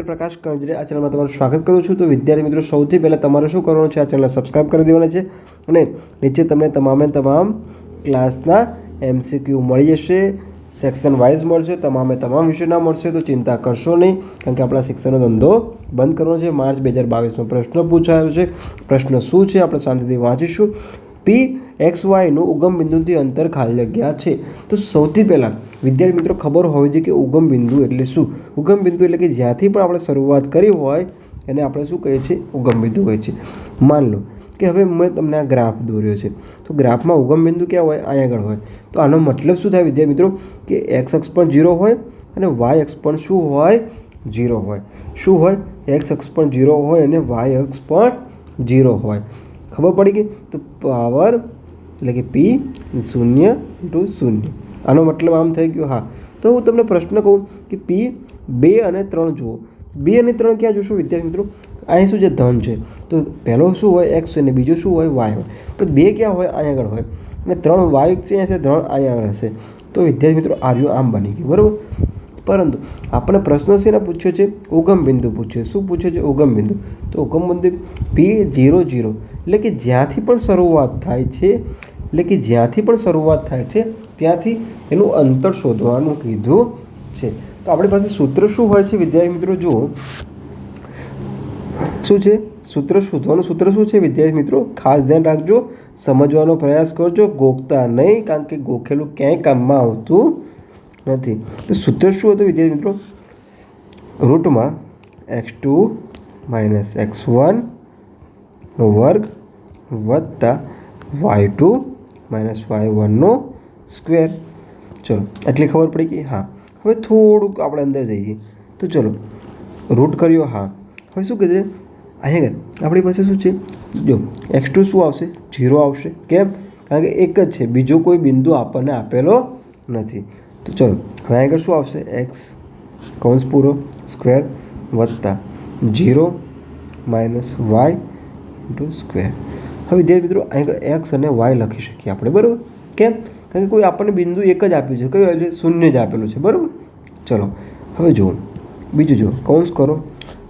પ્રકાશ કંજરે આ ચેનલમાં તમારું સ્વાગત કરું છું। તો વિદ્યાર્થી મિત્રો, સૌથી પહેલાં તમારે શું કરવાનું છે, આ ચેનલ સબસ્ક્રાઈબ કરી દેવાના છે અને નીચે તમને તમામ ક્લાસના MCQ મળી જશે, સેક્શન વાઇઝ મળશે, તમામ વિષયના મળશે। તો ચિંતા કરશો નહીં, કારણ કે આપણા શિક્ષણનો ધંધો બંધ કરવાનો છે। માર્ચ 2022નો પ્રશ્ન પૂછાયો છે। પ્રશ્ન શું છે આપણે શાંતિથી વાંચીશું। PXY નું ઉગમ બિંદુથી અંતર ખાલી જગ્યા છે। તો સૌથી પહેલાં વિદ્યાર્થી મિત્રો ખબર હોવી જોઈએ કે ઉગમ બિંદુ એટલે શું। ઉગમ બિંદુ એટલે કે જ્યાંથી પણ આપણે શરૂઆત કરી હોય એને આપણે શું કહીએ છીએ, ઉગમ બિંદુ કહીએ છીએ। માન લો કે હવે મેં તમને આ ગ્રાફ દોર્યો છે, તો ગ્રાફમાં ઉગમ બિંદુ ક્યાં હોય, અહીં આગળ હોય। તો આનો મતલબ શું થાય વિદ્યાર્થી મિત્રો, કે x અક્ષ પણ 0 હોય અને y અક્ષ પણ શું હોય, 0 હોય। શું હોય, x અક્ષ પણ 0 હોય અને y અક્ષ પણ 0 હોય। ખબર પડી ગઈ। તો પાવર એટલે કે P 0 × 0, આનો મતલબ આમ થઈ ગયો। હા, તો હું તમને પ્રશ્ન કહું કે P 2 અને 3 જુઓ। 2 અને 3 ક્યાં જોશું વિદ્યાર્થી મિત્રો, અહીં શું છે, ધન છે। તો પહેલો શું હોય, x અને બીજું શું હોય, y હોય। તો 2 ક્યાં હોય, અહીં આગળ હોય અને 3 y ક્યાં છે, 3 અહીં આગળ હશે। તો વિદ્યાર્થી મિત્રો આર્યું આમ બની ગયું, બરાબર। પરંતુ આપણે પ્રશ્ન શેને પૂછ્યો છે, ઉગમ બિંદુ પૂછ્યો। શું પૂછ્યો છે, ઉગમ બિંદુ। તો ઉગમ બિંદુ P00 એટલે કે જ્યાંથી પણ શરૂઆત થાય છે, ત્યાંથી એનું અંતર શોધવાનું કીધું છે। તો આપણી પાસે સૂત્ર શું હોય છે વિદ્યાર્થી મિત્રો, જુઓ શું છે સૂત્ર, શોધવાનું સૂત્ર શું છે વિદ્યાર્થી મિત્રો, ખાસ ધ્યાન રાખજો, સમજવાનો પ્રયાસ કરજો, ગોખતા નહીં, કારણ કે ગોખેલું ક્યાંય કામમાં આવતું નથી। તો સૂત્ર શું હતું વિદ્યાર્થી મિત્રો, રૂટમાં x2 - x1 નો વર્ગ વત્તા y2 - y1 નો સ્ક્વેર। ચલો એટલી ખબર પડી ગઈ। હા, હવે થોડુંક આપણે અંદર જઈએ તો ચલો રૂટ કર્યો। હા, હવે શું કીધું, અહીંયા આપણી પાસે શું છે, જો x2 શું આવશે, 0 આવશે। કેમ, કારણ કે એક જ છે, બીજો કોઈ બિંદુ આપણને આપેલો નથી। તો ચલો હવે આગળ શું આવશે, x કૌંસ પૂરો સ્ક્વેર વત્તા 0 - y × સ્ક્વેર। હવે વિદ્યાર્થી મિત્રો આગળ x અને y લખી શકીએ આપણે, બરાબર। કેમ, કારણ કે કોઈ આપણને બિંદુ એક જ આપ્યું છે, કયું એટલે 0 જ આપેલું છે, બરાબર। ચલો હવે જુઓ, બીજું જુઓ, કૌંસ કરો।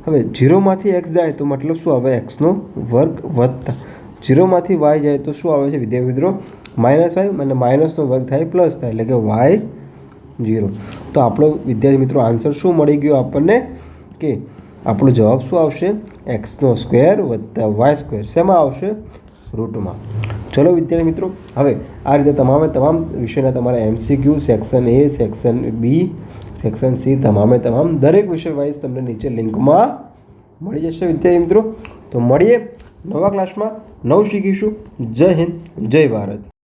હવે 0 માંથી x જાય તો મતલબ શું આવે, x નો વર્ગ વત્તા 0 માંથી y જાય તો શું આવે છે વિદ્યાર્થી મિત્રો, -y, અને માઇનસનો વર્ગ થાય પ્લસ થાય, એટલે કે y0। તો આપણો વિદ્યાર્થી મિત્રો આન્સર શું મળી ગયો આપણને, કે આપણો જવાબ શું આવશે, x² વત્તા y²। શેમાં આવશે, રૂટમાં। ચલો વિદ્યાર્થી મિત્રો, હવે આ રીતે તમામ વિષયના તમારા MCQ section A, section B, section C, તમામ દરેક વિષય વાઇઝ તમને નીચે લિંકમાં મળી જશે વિદ્યાર્થી મિત્રો। તો મળીએ નવા ક્લાસમાં, નવું શીખીશું। જય હિન્દ, જય ભારત।